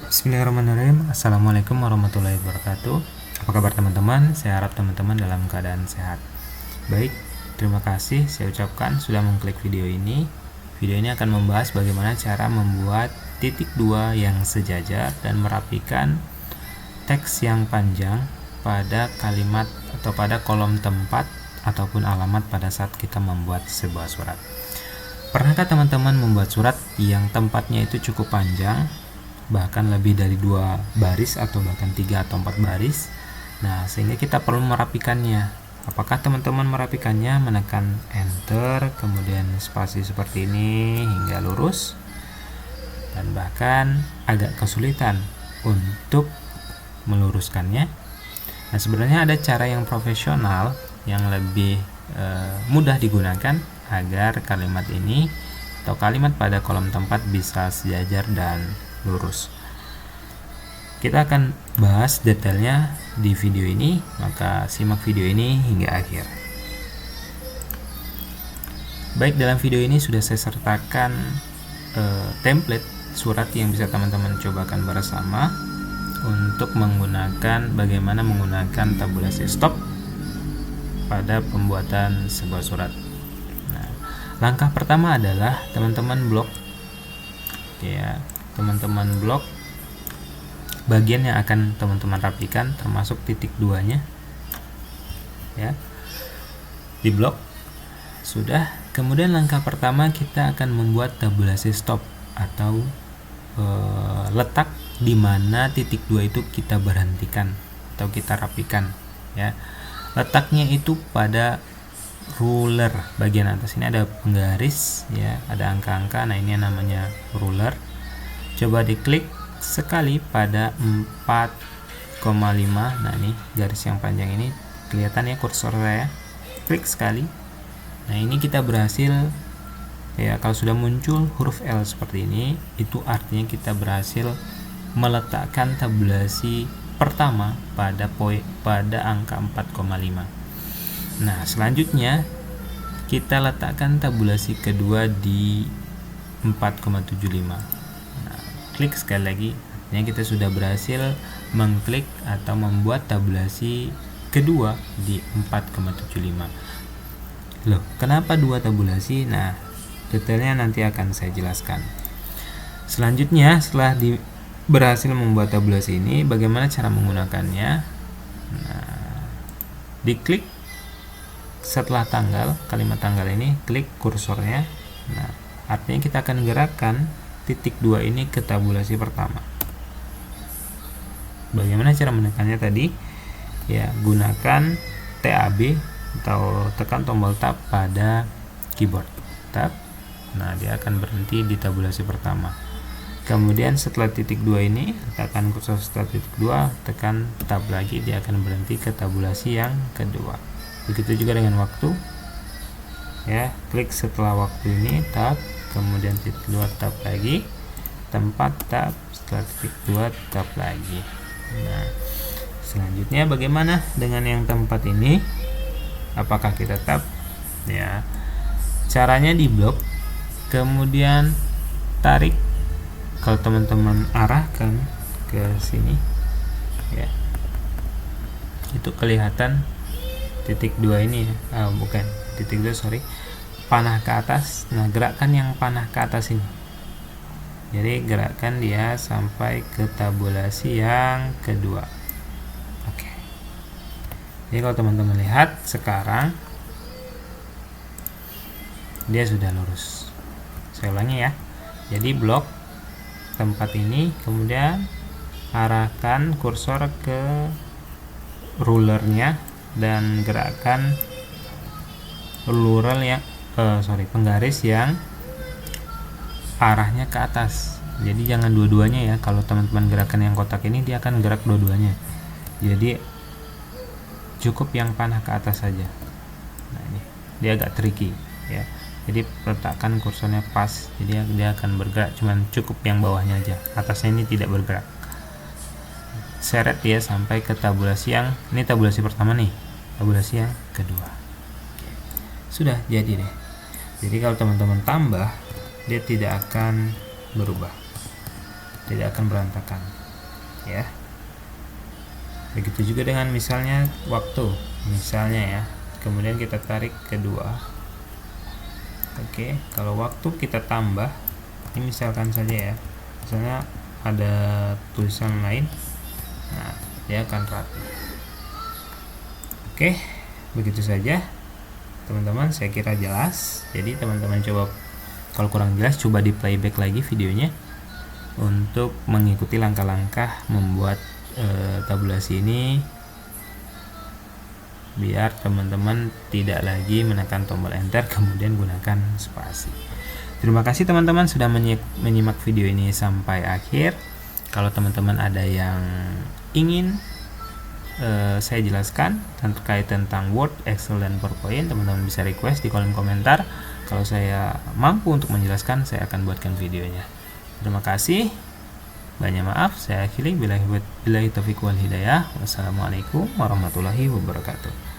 Bismillahirrahmanirrahim. Assalamualaikum warahmatullahi wabarakatuh. Apa kabar teman-teman? Saya harap teman-teman dalam keadaan sehat. Baik, terima kasih saya ucapkan sudah mengklik video ini. Video ini akan membahas bagaimana cara membuat titik dua yang sejajar dan merapikan teks yang panjang pada kalimat atau pada kolom tempat ataupun alamat pada saat kita membuat sebuah surat. Pernahkah teman-teman membuat surat yang tempatnya itu cukup panjang, bahkan lebih dari 2 baris atau bahkan 3 atau 4 baris? Nah, sehingga kita perlu merapikannya. Apakah teman-teman merapikannya? Menekan enter, kemudian spasi seperti ini hingga lurus, dan bahkan agak kesulitan untuk meluruskannya. Nah, sebenarnya ada cara yang profesional yang lebih mudah digunakan agar kalimat ini atau kalimat pada kolom tempat bisa sejajar dan lurus. Kita akan bahas detailnya di video ini, maka simak video ini hingga akhir. Baik, dalam video ini sudah saya sertakan template surat yang bisa teman-teman cobakan bersama untuk menggunakan bagaimana menggunakan tabulasi stop pada pembuatan sebuah surat. Nah, langkah pertama adalah teman-teman blok, ya, teman-teman blok bagian yang akan teman-teman rapikan, termasuk titik duanya, ya, di blok. Sudah. Kemudian langkah pertama kita akan membuat tabulasi stop atau letak di mana titik dua itu kita berhentikan atau kita rapikan, ya. Letaknya itu pada ruler bagian atas. Ini ada penggaris, ya, ada angka-angka. Nah, ini namanya ruler. Coba diklik sekali pada 4,5. Nah, ini garis yang panjang ini kelihatan ya kursor saya. Klik sekali. Nah, ini kita berhasil, ya, kalau sudah muncul huruf L seperti ini, itu artinya kita berhasil meletakkan tabulasi pertama pada angka 4,5. Nah, selanjutnya kita letakkan tabulasi kedua di 4,75. Nah, klik sekali lagi, artinya kita sudah berhasil mengklik atau membuat tabulasi kedua di 4,75. Loh, kenapa 2 tabulasi? Nah, detailnya nanti akan saya jelaskan. Selanjutnya, setelah berhasil membuat tabulasi ini, bagaimana cara menggunakannya? Nah, diklik setelah tanggal, kalimat tanggal ini, klik kursornya. Nah, artinya kita akan gerakkan titik 2 ini ke tabulasi pertama. Bagaimana cara menekannya tadi? Ya, gunakan TAB atau tekan tombol tab pada keyboard. Tab. Nah, dia akan berhenti di tabulasi pertama. Kemudian setelah titik 2 ini, tekan kursor setelah titik 2, tekan tab lagi, dia akan berhenti ke tabulasi yang kedua. Begitu juga dengan waktu, ya, klik setelah waktu ini, tab, kemudian titik 2, tab lagi, tempat, tab, setelah titik 2, tab lagi. Nah, selanjutnya bagaimana dengan yang tempat ini? Apakah kita tab? Ya, caranya di blok, kemudian tarik. Kalau teman-teman arahkan ke sini, ya, itu kelihatan titik 2 ini, ya. Bukan titik 2, sorry, panah ke atas. Nah, gerakkan yang panah ke atas ini, jadi gerakkan dia sampai ke tabulasi yang kedua. Oke, jadi kalau teman-teman lihat sekarang dia sudah lurus. Saya ulangi ya. Jadi blok tempat ini, kemudian arahkan kursor ke rulernya dan gerakkan ruler yang penggaris yang arahnya ke atas. Jadi jangan dua-duanya ya. Kalau teman-teman gerakan yang kotak ini, dia akan gerak dua-duanya. Jadi cukup yang panah ke atas saja. Nah, ini dia agak tricky, ya. Jadi letakkan kursornya pas, jadi dia akan bergerak, cuman cukup yang bawahnya aja, atasnya ini tidak bergerak. Seret dia sampai ke tabulasi yang ini, tabulasi pertama nih, tabulasi yang kedua. Sudah jadi deh. Jadi kalau teman-teman tambah, dia tidak akan berubah. tidak akan berantakan ya. Begitu juga dengan misalnya waktu, misalnya ya, kemudian kita tarik kedua. Oke, kalau waktu kita tambah, ini misalkan saja ya, misalnya ada tulisan lain, nah dia akan rapi. Oke, begitu saja teman-teman, saya kira jelas. Jadi teman-teman coba, kalau kurang jelas coba di playback lagi videonya untuk mengikuti langkah-langkah membuat tabulasi ini, biar teman-teman tidak lagi menekan tombol enter kemudian gunakan spasi. Terima kasih teman-teman sudah menyimak video ini sampai akhir. Kalau teman-teman ada yang ingin saya jelaskan terkait tentang Word, Excel, dan PowerPoint, teman-teman bisa request di kolom komentar. Kalau saya mampu untuk menjelaskan, saya akan buatkan videonya. Terima kasih. Banyak maaf, saya akhiri. Billahi taufiq wal hidayah. Wassalamualaikum warahmatullahi wabarakatuh.